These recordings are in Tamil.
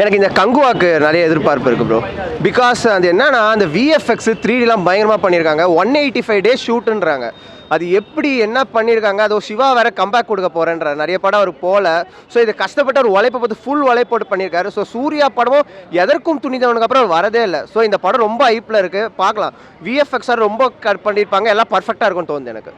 எனக்கு இந்த கங்குவாக்கு நிறைய எதிர்பார்ப்பு இருக்குது ப்ரோ. பிகாஸ் அது என்னன்னா அந்த விஎஃப்எக்ஸ் 3Dலாம் பயங்கரமாக பண்ணியிருக்காங்க. 185 டேஸ் ஷூட்டுன்றாங்க. அது எப்படி என்ன பண்ணியிருக்காங்க, அதோ சிவா வேற கம்பேக் கொடுக்க போகிறேன்ற நிறைய படம் அவர் போகல. ஸோ இது கஷ்டப்பட்டு ஒரு உழைப்பை பார்த்து ஃபுல் உழைப்போட்டு பண்ணியிருக்காரு. ஸோ சூர்யா படமும் எதற்கும் துணிந்தவனுக்கு அப்புறம் வரதே இல்லை. ஸோ இந்த படம் ரொம்ப ஹைப்பில் இருக்குது, பார்க்கலாம். விஎஃப்எக்ஸாக ரொம்ப பண்ணியிருப்பாங்க, எல்லாம் பர்ஃபெக்டாக இருக்கும்னு தோணுது எனக்கு.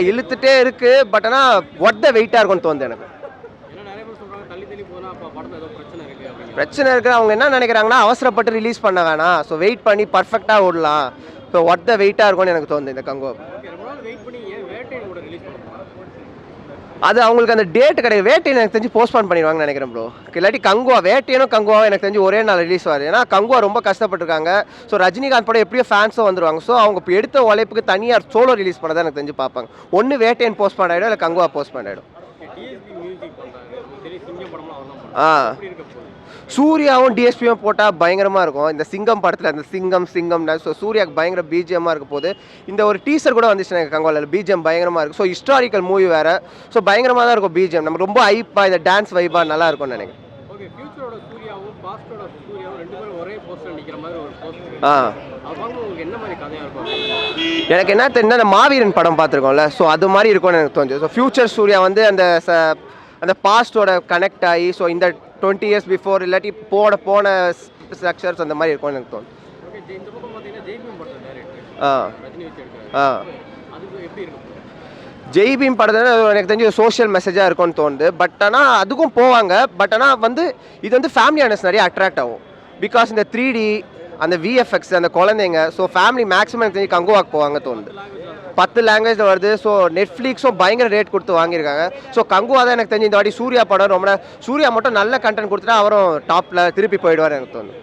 இழுத்துட்டே இருக்குது, பட் ஆனால் ஒர்த் த வெயிட்டாக இருக்கும்னு தோணுது எனக்கு. பிரச்சனை இருக்குது. அவங்க என்ன நினைக்கிறாங்கன்னா அவசரப்பட்டு ரிலீஸ் பண்ண வேணாம், ஸோ வெயிட் பண்ணி பர்ஃபெக்டாக ஓடலாம். ஸோ ஒர்த் த வெயிட்டாக இருக்கும்னு எனக்கு தோணுது இந்த கங்கோ. அது அவங்களுக்கு அந்த டேட் கிடையாது. வேட்டையன் எனக்கு தெரிஞ்சு போஸ்ட்பான் பண்ணிடுவாங்கன்னு நினைக்கிறேன் ப்ரோ. இல்லாட்டி கங்குவா, வேட்டையனும் கங்குவாவும் எனக்கு தெரிஞ்சு ஒரே நாள் ரிலீஸ் ஆகுது. ஏன்னா கங்குவா ரொம்ப கஷ்டப்பட்டுருக்காங்க. ஸோ ரஜினிகாந்த் படம் எப்படியோ ஃபேன்ஸும் வந்துருவாங்க. ஸோ அவங்க இப்போ எடுத்த உழைப்புக்கு தனியாக சோலோ ரிலீஸ் பண்ணதான் எனக்கு தெரிஞ்சு பார்ப்பாங்க. ஒன்று வேட்டையன் போஸ்ட்பான் ஆகிடும், இல்லை கங்குவா போஸ்ட்பான் ஆகிடும். சூர்யாவும் டிஎஸ்பியும் போட்டால் பயங்கரமாக இருக்கும். இந்த சிங்கம் படத்தில் அந்த சிங்கம்னா ஸோ சூர்யாவுக்கு பயங்கர பிஜிஎம்மாக இருக்க போது. இந்த ஒரு டீசர் கூட வந்துச்சு எனக்கு கங்கோவில், பிஜிஎம் பயங்கரமாக இருக்கும். ஸோ ஹிஸ்டாரிக்கல் மூவி வேறு, ஸோ பயங்கரமாக தான் இருக்கும் பிஜிஎம். நம்ம ரொம்ப ஹைப்பாக இந்த டான்ஸ் வைப்பாக நல்லா இருக்கும்னு நினைக்கிறேன். எனக்கு என்ன தெரிஞ்சா அந்த மாவீரன் படம் பார்த்துருக்கோம்ல, ஸோ அது மாதிரி இருக்கும்னு எனக்கு தோணுச்சு. ஸோ ஃபியூச்சர் சூர்யா வந்து அந்த பாஸ்டோட கனெக்ட் ஆகி ஸோ இந்த 20 years பிஃபோர் இல்லாட்டி போன ஸ்ட்ரக்சர்ஸ் அந்த மாதிரி இருக்கும்னு எனக்கு தோணுது. ஜெய்பீம் படத்தில் எனக்கு தெரிஞ்சு சோஷியல் மெசேஜாக இருக்கும்னு தோணுது. பட் ஆனால் அதுக்கும் போவாங்க. பட் ஆனால் வந்து இது வந்து ஃபேமிலி ஆனஸ் நிறைய அட்ராக்ட் ஆகும். பிகாஸ் இந்த 3D அந்த விஎஃப்எக்ஸ் அந்த குழந்தைங்க, ஸோ ஃபேமிலி மேக்ஸிமம் எனக்கு தெரிஞ்சு கங்குவாக்கு போவாங்க தோணுது. 10 லாங்குவேஜில் வருது. ஸோ நெட்ஃப்ளிக்ஸும் பயங்கர ரேட் கொடுத்து வாங்கியிருக்காங்க. ஸோ கங்குவா தான் எனக்கு தெரிஞ்சு இந்த வாட்டி சூர்யா படம் ரொம்ப சூர்யா மட்டும் நல்ல கண்டென்ட் கொடுத்துட்டா அவரும் டாப்பில் திருப்பி போயிடுவார் எனக்கு தோணுது.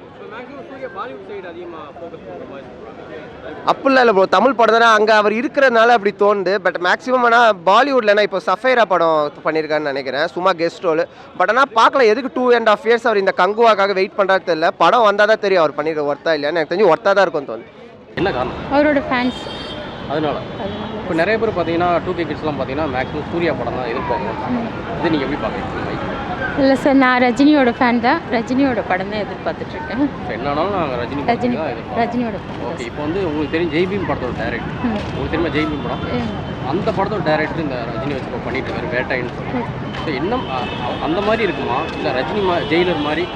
அப்படிலாம் இல்லை ப்ரோ, தமிழ் படம் தானே, அங்கே அவர் இருக்கிறதுனால அப்படி தோணுது. பட் மேக்ஸிமம் ஆனால் பாலிவுட்லனா இப்போ சஃபைரா படம் பண்ணியிருக்கான்னு நினைக்கிறேன், சும்மா கெஸ்ட் ரோல். பட் ஆனால் பார்க்கலாம் எதுக்கு 2.5 years அவர் இந்த கங்குவாக்காக வெயிட் பண்ணுறாரு தெரியல. படம் வந்தால் தான் தெரியும் அவர் பண்ணியிருக்க ஒர்த்தா இல்லையான்னு. எனக்கு தெரிஞ்சு ஒர்த்தாக தான் இருக்கும்னு தோணுது. என்ன காரணம்? அவரோட ஃபேன்ஸ். அதனால இப்போ நிறைய பேர் பார்த்தீங்கன்னா 2K கிட்ஸ்லாம் பார்த்தீங்கன்னா மேக்ஸிமம் சூர்யா படம் தான் எதிர்பார்க்கணும். இது நீங்கள் எப்படி பார்க்குறீங்க? இல்லை சார், நான் ரஜினியோட ஃபேன் தான். ரஜினியோட படம் தான் எதிர்பார்த்துட்ருக்கேன். என்னன்னாலும் நாங்கள் ரஜினியோட. ஓகே, இப்போ வந்து உங்களுக்கு தெரியும் ஜெய்பீம் படத்தோட டேரக்டர், உங்களுக்கு தெரியுமா ஜெய்பீம் படம்? அந்த படத்தோட டேரக்டர் இந்த ரஜினி வச்சு பண்ணிட்டு இருக்காரு, வேட்டைன்னு சொல்லுவாங்க. ஸோ என்ன அந்த மாதிரி இருக்குமா, இல்லை ரஜினி ஜெயிலர் மாதிரி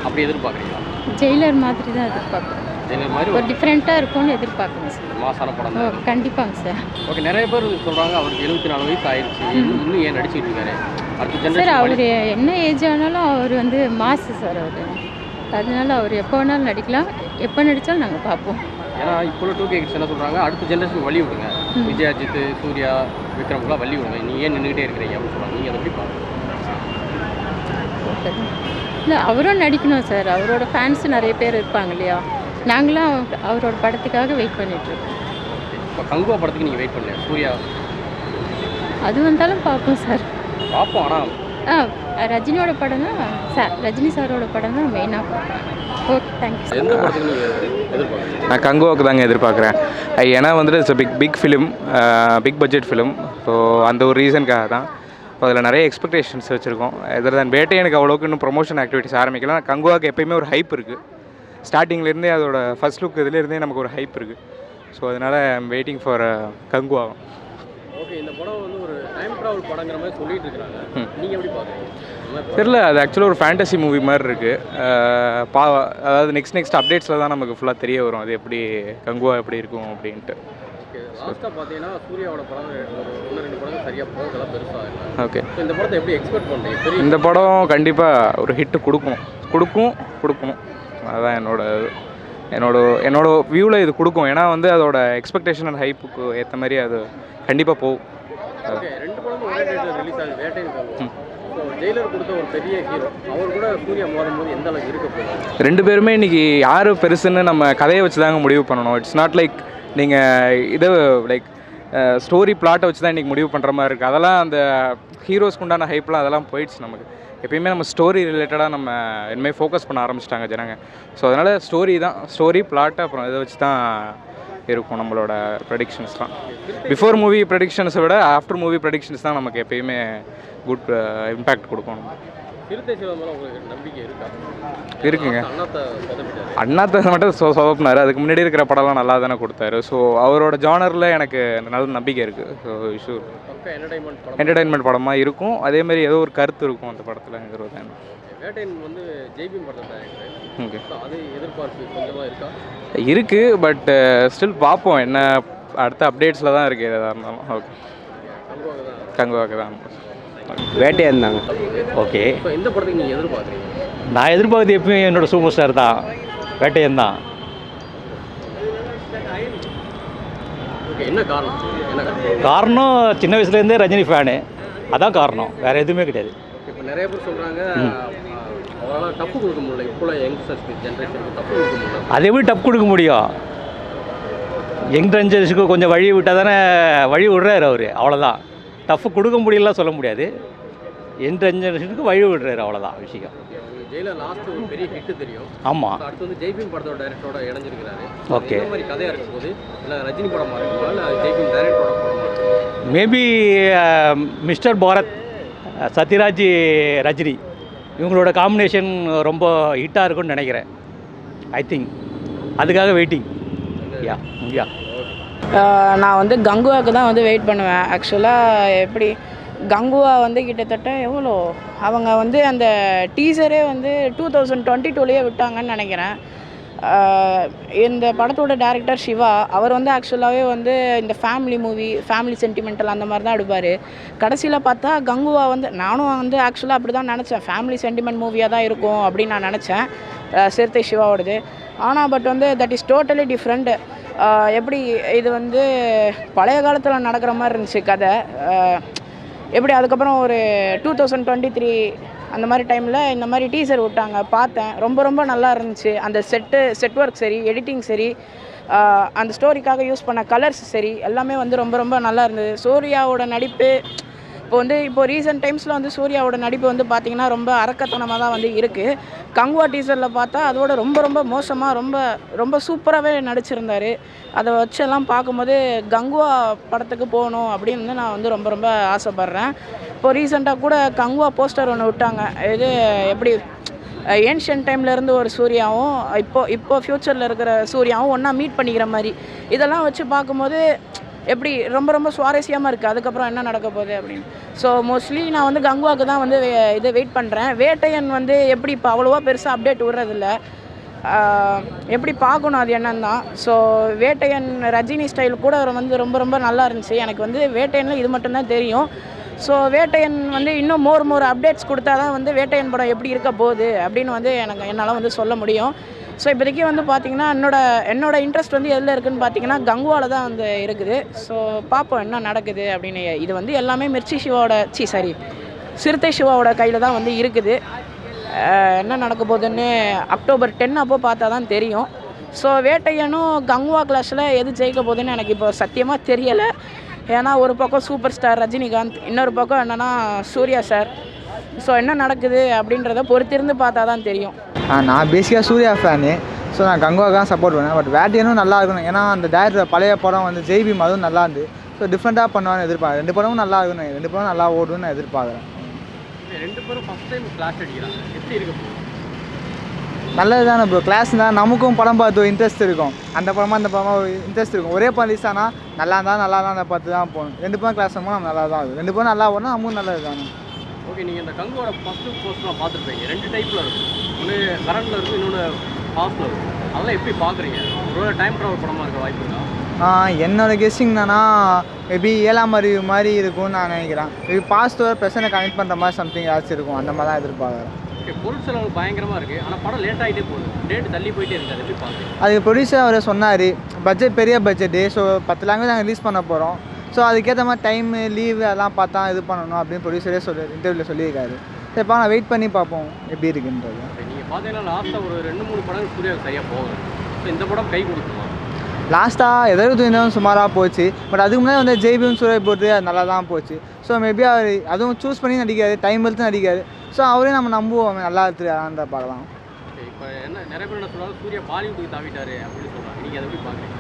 அப்படி எதிர்பார்க்குறீங்களா? ஜெயிலர் மாதிரி தான் எதிர்பார்க்குறேன். ஜெயிலர் மாதிரி ஒரு டிஃப்ரெண்ட்டாக இருக்கும்னு எதிர்பார்க்குறேன் சார். மாசான படம். கண்டிப்பாங்க சார். ஓகே, நிறைய பேர் சொல்கிறாங்க அவருக்கு 74 வயசு ஆயிடுச்சு, இன்னும் ஏன் நடிச்சிட்டு இருக்காரு? சார் அவர் என்ன ஏஜ் ஆனாலும் அவர் வந்து மாசு சார் அவர். அதனால அவர் எப்போ வேணாலும் நடிக்கலாம், எப்போ நடித்தாலும் நாங்கள் பார்ப்போம். ஏன்னா இப்போ 2K கிட்ஸ் என்ன சொல்கிறாங்க, அடுத்த ஜென்ரேஷனுக்கு வழி விடுங்க, விஜய், அஜித், சூர்யா, விக்ரம்லாம் வழி விடுங்க, நீ ஏன் நின்றுக்கிட்டே இருக்கிறீங்க அப்படின்னு சொல்கிறாங்க. நீங்கள் அதை எப்படி பார்க்குறீங்க? இல்லை, அவரும் நடிக்கணும் சார். அவரோட ஃபேன்ஸு நிறைய பேர் இருப்பாங்க இல்லையா, நாங்களும் அவரோட படத்துக்காக வெயிட் பண்ணிகிட்ருக்கோம். இப்போ கங்குவா படத்துக்கு நீங்கள் வெயிட் பண்ணல, சூர்யா அது வந்தாலும் பார்ப்போம் சார், பார்ப்போம். ஆனால் ரஜினியோட படம் தான் சார், ரஜினி சாரோட படம் தான் மெயினாக பார்ப்பேன். Okay, thank you. எந்த படத்துக்கு நீங்கள் எதிர்பார்க்குறீங்க? நான் கங்குவாவுக்கு தாங்க எதிர்பார்க்குறேன். ஏன்னா வந்துட்டு it's big film, big budget film. So அந்த ஒரு ரீசனுக்காக தான். ஸோ அதில் நிறைய எக்ஸ்பெக்டேஷன்ஸ் வச்சுருக்கோம். எதர் தான் வேட்டையனுக்கு அவ்வளோக்கு இன்னும் ப்ரொமோஷன் ஆக்டிவிட்டிஸ் ஆரம்பிக்கலாம். கங்குவாவுக்கு எப்போயுமே ஒரு ஹைப் இருக்குது. ஸ்டார்டிங்லேருந்தே அதோட ஃபர்ஸ்ட் லுக் இதுலேருந்தே நமக்கு ஒரு ஹைப் இருக்குது. ஸோ அதனால் I'm waiting for Kanguva. Okay, இந்த படம் வந்து ஒரு டைம் ட்ராவல் படங்கிற மாதிரி சொல்லிட்டு இருக்காங்க, நீங்கள் எப்படி பார்க்குறீங்க? தெரியல, அது ஆக்சுவலாக ஒரு ஃபேண்டசி மூவி மாதிரி இருக்குது. அதாவது நெக்ஸ்ட் அப்டேட்ஸில் தான் நமக்கு ஃபுல்லாக தெரிய வரும் அது எப்படி கங்குவா எப்படி இருக்கும் அப்படின்ட்டு. லாஸ்ட்டாக பார்த்தீங்கன்னா சூர்யாவோட படம் 1-2 படம் சரியாக போகலாம், பெருசாக இல்லை. ஓகே, இந்த படத்தை எப்படி எக்ஸ்பெக்ட் பண்ணுறீங்க? இந்த படம் கண்டிப்பாக ஒரு ஹிட்டு கொடுக்கும். அதுதான் என்னோட வியூவில் இது கொடுக்கும். ஏன்னா வந்து அதோட எக்ஸ்பெக்டேஷன் அண்ட் ஹைப்புக்கு ஏற்ற மாதிரி அது கண்டிப்பாக போகும். ஓகே, 2 படமும் ஒரே டேட்டில் ரிலீஸ் ஆகுது, வேட்டைன்னு. ஸோ ஜெயிலர் கொடுத்த ஒரு பெரிய ஹீரோ, அவர் கூட சூர்யா மோதும்போது எந்த அளவுக்கு இருக்க போகுது? 2 பேருமே இன்றைக்கி யார் பெருசுன்னு நம்ம கதையை வச்சு தாங்க முடிவு பண்ணணும். இட்ஸ் நாட் லைக் நீங்கள் இது லைக் ஸ்டோரி பிளாட்டை வச்சு தான் இன்றைக்கி முடிவு பண்ணுற மாதிரி இருக்குது. அதெல்லாம் அந்த ஹீரோஸ்க்கு உண்டான ஹைப்லாம் அதெல்லாம் போயிடுச்சு. நமக்கு எப்பயுமே நம்ம ஸ்டோரி ரிலேட்டடாக நம்ம இனிமேல் ஃபோக்கஸ் பண்ண ஆரம்பிச்சிட்டாங்க ஜனங்க. ஸோ அதனால் ஸ்டோரி பிளாட்டு அப்புறம் இதை வச்சு தான் இருக்கும் நம்மளோட ப்ரெடிக்ஷன்ஸ்லாம். பிஃபோர் மூவி ப்ரெடிக்ஷன்ஸை விட ஆஃப்டர் மூவி ப்ரெடிக்ஷன்ஸ் தான் நமக்கு எப்பயுமே குட் இம்பேக்ட் கொடுக்கும். சிறுத்தை சிவா மேலே உங்களுக்கு நம்பிக்கை இருக்கா? இருக்குங்க. அண்ணாத்தை சொதப்பிட்டாரு. அண்ணாத்தை மட்டும் சொதப்பினார். அதுக்கு முன்னாடி இருக்கிற படம்லாம் நல்லா தானே கொடுத்தாரு. ஸோ அவரோட ஜானரில் எனக்கு நல்ல நம்பிக்கை இருக்குது. ஸோ ஷூர் பக்கா என்டர்டைன்மெண்ட் படம். என்டர்டைன்மெண்ட் படமாக இருக்கும். அதேமாதிரி ஏதோ ஒரு கருத்து இருக்கும் அந்த படத்தில்ங்கிறது தான். வேட்டையன் வந்து ஜெய்பீம் படத்தை டைரக்டர். ஓகே. அது எதிர்பார்ப்பு கொஞ்சமாக இருக்கா? இருக்குது. பட் ஸ்டில் பார்ப்போம். என்ன அடுத்த அப்டேட்ஸில் தான் இருக்குது எதாக இருந்தாலும். ஓகே. கங்குவாக்கு தான். வேட்டையன் தாங்க. ஓகே. இப்போ இந்த படத்துக்கு நீங்கள் எதிர்பார்க்குறீங்க? நான் எதிர்பார்க்குறது எப்பயும் என்னோட சூப்பர் ஸ்டார் தான், வேட்டையன் தான். ஓகே. என்ன காரணம்? என்ன காரணம்? காரணம் சின்ன வயசுலேருந்தே ரஜினி ஃபேனு, அதான் காரணம், வேறு எதுவுமே கிடையாது. இப்போ நிறைய பேர் சொல்கிறாங்க அவரால் டப்பு கொடுக்க முடியல. இப்போ யங்ஸ்டர்ஸ்க்கு ஜென்ரேஷனுக்கு டப்பு கொடுக்க முடியல. அதை எப்படி டப் கொடுக்க முடியும்? யங் ரஞ்சர்ஸுக்கு கொஞ்சம் வழி விட்டால் தானே, வழி விடுறாரு அவர், அவ்வளோதான். டஃப்பு கொடுக்க முடியலாம் சொல்ல முடியாது. யங் ரஞ்சர்ஸுக்கு வழி விடுறாரு, அவ்வளோதான் விஷயம். ஜெயிலர் லாஸ்ட் ஒரு பெரிய ஹிட்டு தெரியும். ஆமாம். அடுத்து வந்து ஜெய்பீம் படத்தோட டைரக்டரோட இணைஞ்சிருக்கிறாரு. ஓகே. இந்த மாதிரி கதையாக இருக்கும் போது இல்லை ரஜினி படமாக இருக்குமா இல்லை ஜெய்பீம் டைரக்டரோட படமாக இருக்கும்? மேபி மிஸ்டர் பாரத், சத்யராஜ், ரஜினி இவங்களோட காம்பினேஷன் ரொம்ப ஹிட்டாக இருக்கும்னு நினைக்கிறேன். ஐ திங்க் அதுக்காக வெயிட்டிங். யா யா நான் வந்து கங்குவாவுக்கு தான் வந்து வெயிட் பண்ணுவேன். ஆக்சுவலாக எப்படி கங்குவா வந்து கிட்டத்தட்ட எவ்வளோ அவங்க வந்து அந்த டீசரே வந்து 2022 விட்டாங்கன்னு நினைக்கிறேன். இந்த படத்தோட டைரக்டர் சிவா, அவர் வந்து ஆக்சுவலாகவே வந்து இந்த ஃபேமிலி மூவி, ஃபேமிலி சென்டிமெண்டல் அந்த மாதிரி தான் எடுப்பார். கடைசியில் பார்த்தா கங்குவா வந்து, நானும் வந்து ஆக்சுவலாக அப்படி தான் நினச்சேன், ஃபேமிலி சென்டிமெண்ட் மூவியாக தான் இருக்கும் அப்படின்னு நான் நினச்சேன், சிறுத்தை சிவாவோடது. ஆனால் பட் வந்து தட் இஸ் டோட்டலி டிஃப்ரெண்ட். எப்படி இது வந்து பழைய காலத்தில் நடக்கிற மாதிரி இருந்துச்சு கதை. எப்படி அதுக்கப்புறம் ஒரு 2023 அந்த மாதிரி டைமில் இந்த மாதிரி டீசர் விட்டாங்க, பார்த்தேன். ரொம்ப ரொம்ப நல்லா இருந்துச்சு. அந்த செட் ஒர்க் சரி, எடிட்டிங் சரி, அந்த ஸ்டோரிக்காக யூஸ் பண்ண கலர்ஸ் சரி, எல்லாமே வந்து ரொம்ப ரொம்ப நல்லா இருந்தது. சூர்யாவோட நடிப்பு இப்போ ரீசெண்ட் டைம்ஸில் வந்து சூர்யாவோட நடிப்பு வந்து பார்த்திங்கன்னா ரொம்ப அரக்கத்தனமாக தான் வந்து இருக்குது. கங்குவா டீசரில் பார்த்தா அதோட ரொம்ப ரொம்ப மோசமாக, ரொம்ப ரொம்ப சூப்பராகவே நடிச்சிருந்தார். அதை வச்செல்லாம் பார்க்கும்போது கங்குவா படத்துக்கு போகணும் அப்படின்னு வந்து நான் வந்து ரொம்ப ரொம்ப ஆசைப்பட்றேன். இப்போ ரீசெண்டாக கூட கங்குவா போஸ்டர் ஒன்று விட்டாங்க. இது எப்படி ஏன்ஷியன் டைம்லேருந்து ஒரு சூர்யாவும் இப்போ ஃப்யூச்சரில் இருக்கிற சூர்யாவும் ஒன்றா மீட் பண்ணிக்கிற மாதிரி, இதெல்லாம் வச்சு பார்க்கும்போது எப்படி ரொம்ப ரொம்ப சுவாரஸ்யமாக இருக்குது. அதுக்கப்புறம் என்ன நடக்க போகுது அப்படின்னு. ஸோ மோஸ்ட்லி நான் வந்து கங்குவாவுக்கு தான் வந்து இதை வெயிட் பண்ணுறேன். வேட்டையன் வந்து எப்படி இப்போ அவ்வளோவா பெருசாக அப்டேட் விடுறதில்ல, எப்படி பார்க்கணும் அது என்னன்னு தான். ஸோ வேட்டையன் ரஜினி ஸ்டைல் கூட வந்து ரொம்ப ரொம்ப நல்லா இருந்துச்சு. எனக்கு வந்து வேட்டையனில் இது மட்டும்தான் தெரியும். ஸோ வேட்டையன் வந்து இன்னும் மோர் அப்டேட்ஸ் கொடுத்தா தான் வந்து வேட்டையன் படம் எப்படி இருக்க போகுது அப்படின்னு வந்து என்னால் வந்து சொல்ல முடியும். ஸோ இப்போதைக்கு வந்து பார்த்திங்கன்னா என்னோட இன்ட்ரெஸ்ட் வந்து எதில் இருக்குதுன்னு பார்த்தீங்கன்னா கங்குவாவில் தான் வந்து இருக்குது. ஸோ பார்ப்போம் என்ன நடக்குது அப்படின்னு. இது வந்து எல்லாமே மிர்ச்சி சிவாவோட சிறுத்தை சிவாவோட கையில் தான் வந்து இருக்குது. என்ன நடக்க போகுதுன்னு அக்டோபர் 10 அப்போ பார்த்தா தான் தெரியும். ஸோ வேட்டையனும் கங்குவா கிளாஸில் எது ஜெயிக்க போகுதுன்னு எனக்கு இப்போ சத்தியமாக தெரியலை. ஏன்னா ஒரு பக்கம் சூப்பர் ஸ்டார் ரஜினிகாந்த், இன்னொரு பக்கம் என்னென்னா சூர்யா சார். ஸோ என்ன நடக்குது அப்படின்றத பொறுத்திருந்து பார்த்தா தான் தெரியும். நான் பேசிக்காக சூர்யா ஃபேனு. ஸோ நான் கங்குவாக்கு தான் சப்போர்ட் பண்ணேன். பட் வேட்டையனும் நல்லா இருக்கணும். ஏன்னா அந்த டேரக்டர் பழைய படம் வந்து ஜெய்பீம் அதுவும் நல்லா இருந்து. ஸோ டிஃப்ரெண்ட்டாக பண்ணுவான்னு எதிர்பார்க்குறேன். 2 படமும் நல்லா இருக்கணும், 2 படம் நல்லா ஓடுன்னு நான் எதிர்பார்க்குறேன். 2 பேரும் ஃபஸ்ட் டைம் கிளாஸ் அடிக்கிறாங்க, எப்படி இருக்க போகுது? நல்லது தானே ப்ரோ. கிளாஸ் தான், நமக்கும் படம் பார்த்து இன்ட்ரெஸ்ட் இருக்கும். அந்த படமாக இந்த படமாக இன்ட்ரெஸ்ட் இருக்கும். ஒரே படம் ரிலீஸ் ஆனால் நல்லா தான் அதை பார்த்து தான் போகணும். 2 படம் கிளாஸ் நம்ம நல்லா தான் இருக்கும். 2 படம் நல்லா ஓடணும், நமக்கும் நல்லது தானே. ஓகே. நீங்கள் இந்த கங்குவோட ஃபஸ்ட்டு போஸ்ட்லாம் பார்த்துருப்பீங்க. 2 டைப்பில் இருக்கும். ஒன்று கரண்டில் இருக்கும், இன்னொன்று பாஸ்டில் இருக்கும். அதெல்லாம் எப்படி பார்க்குறீங்க? ஒரு டைம் ட்ராவல் படமாக இருக்க வாய்ப்பு இருக்கா? என்னோடய கெஸ்ஸிங் என்னன்னா மேபி 7ஆம் அறிவு மாதிரி இருக்கும்னு நான் நினைக்கிறேன். மேபி பாஸ்ட்டோட ப்ரெசனை கனெக்ட் பண்ணுற மாதிரி சம்திங் ஏதாச்சும் இருக்கும். அந்த மாதிரி தான் எதிர்பார்க்குறேன். ஓகே. பொருள் செலவு பயங்கரமாக இருக்குது, ஆனால் படம் லேட் ஆகிட்டே போகுது, டேட் தள்ளி போயிட்டே இருக்குது. அது எப்படி பார்க்குறீங்க? அதுக்கு ப்ரொடியூசர் அவர் சொன்னார், பட்ஜெட் பெரிய பட்ஜெட்டு. ஸோ 10 லாங்குவேஜ் நாங்கள் ரிலீஸ் பண்ண போகிறோம். ஸோ அதுக்கேற்ற மாதிரி டைமு லீவு அதெல்லாம் பார்த்தா இது பண்ணணும் அப்படின்னு ப்ரொடியூசரே இன்டர்வியூவில் சொல்லியிருக்காரு. சரிப்பா, நான் வெயிட் பண்ணி பார்ப்போம் எப்படி இருக்குன்றது. நீங்கள் பார்த்தீங்கன்னா லாஸ்ட்டாக ஒரு 2-3 படம் சூர்யாவுக்கு சரியாக போகுது. ஸோ இந்த படம் கை கொடுக்குமா? லாஸ்ட்டாக எதாவது சுமாராக போச்சு. பட் அதுக்கு முன்னாடி வந்து ஜெய்பீம் சூர்யா போட்டு அது நல்லா தான் போச்சு. ஸோ மேபி அவர் அதுவும் சூஸ் பண்ணி நடிக்காது, டைம் எடுத்து நடிக்காது. ஸோ அவரே நம்ம நம்புவோம் நல்லா எடுத்துருக்காங்க பார்க்கலாம். இப்போ என்ன நிறைய பேர் என்ன சொல்கிறாங்க, சூர்யா பாலிவுட்டுக்கு தாவிட்டாரு அப்படின்னு சொல்கிறாங்க. நீங்கள் அதை எப்படி பார்க்குறீங்க?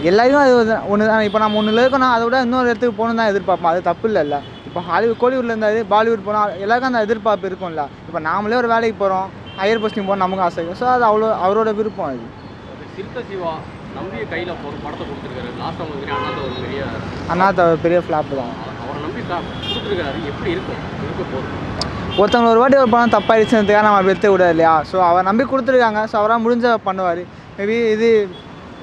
எல்லாருக்கும் அது ஒன்று தான். இப்போ நம்ம ஒன்றில் இருக்கணும், அதை விட இன்னொரு இடத்துக்கு போகணும் தான் எதிர்பார்ப்போம். அது தப்பு இல்லைல்ல. இப்போ இப்போ கோலிவுட்டில் இருந்தார், பாலிவுட் போனால் எல்லாருக்கும் அந்த எதிர்பார்ப்பு இருக்கும்ல. இப்போ நாமளே ஒரு வேலைக்கு போகிறோம், ஹையர் போஸ்டிங் போகணும் நமக்கு ஆசை. ஸோ அது அவரோட விருப்பம் அது. சிறுத்தை சிவா நம்பிய கையில் ஒரு படத்தை கொடுத்துருக்காரு. லாஸ்ட் அவங்க அண்ணாத்த ஒரு பெரிய அண்ணாத்த பெரிய ஃப்ளாப் தான். அவரை நம்பி கொடுத்துருக்காரு. எப்படி இருக்கும் இருக்க போகுது? ஒருத்தவங்க ஒரு வாட்டி ஒரு படம் தப்பாகிடுச்சுன்றதுக்காக நம்ம எடுத்து விடாது இல்லையா. ஸோ அவர் நம்பி கொடுத்துருக்காங்க. ஸோ அவராக முடிஞ்ச பண்ணுவார். மேபி இது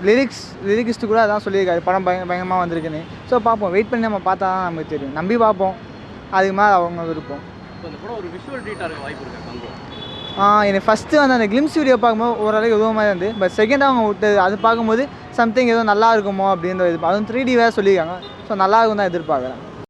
லிரிக்ஸ்ட்டு கூட அதான் சொல்லியிருக்காரு, படம் பயங்கரமாக வந்திருக்குன்னு. ஸோ பார்ப்போம், வெயிட் பண்ணி நம்ம பார்த்தா தான் நமக்கு தெரியும். நம்பி பார்ப்போம், அதுக்கு மேலே அவங்க விருப்பம். இப்போ இந்த படம் ஒரு விஷுவல் ட்ரீட்டாக இருக்க வாய்ப்பு இருக்கா கங்கோ? எனக்கு ஃபஸ்ட்டு வந்து அந்த கிளிம்ஸ் வீடியோ பார்க்கும்போது ஓரளவுக்கு எதுவும் மாதிரி இருந்து, பட் செகண்டாக அவங்க விட்டது அது பார்க்கும்போது சம்திங் எதுவும் நல்லா இருக்குமோ அப்படின்ற இது. அதுவும் 3D வேறு சொல்லியிருக்காங்க. ஸோ நல்லா இருக்கும் தான் எதிர்பார்க்குறேன்.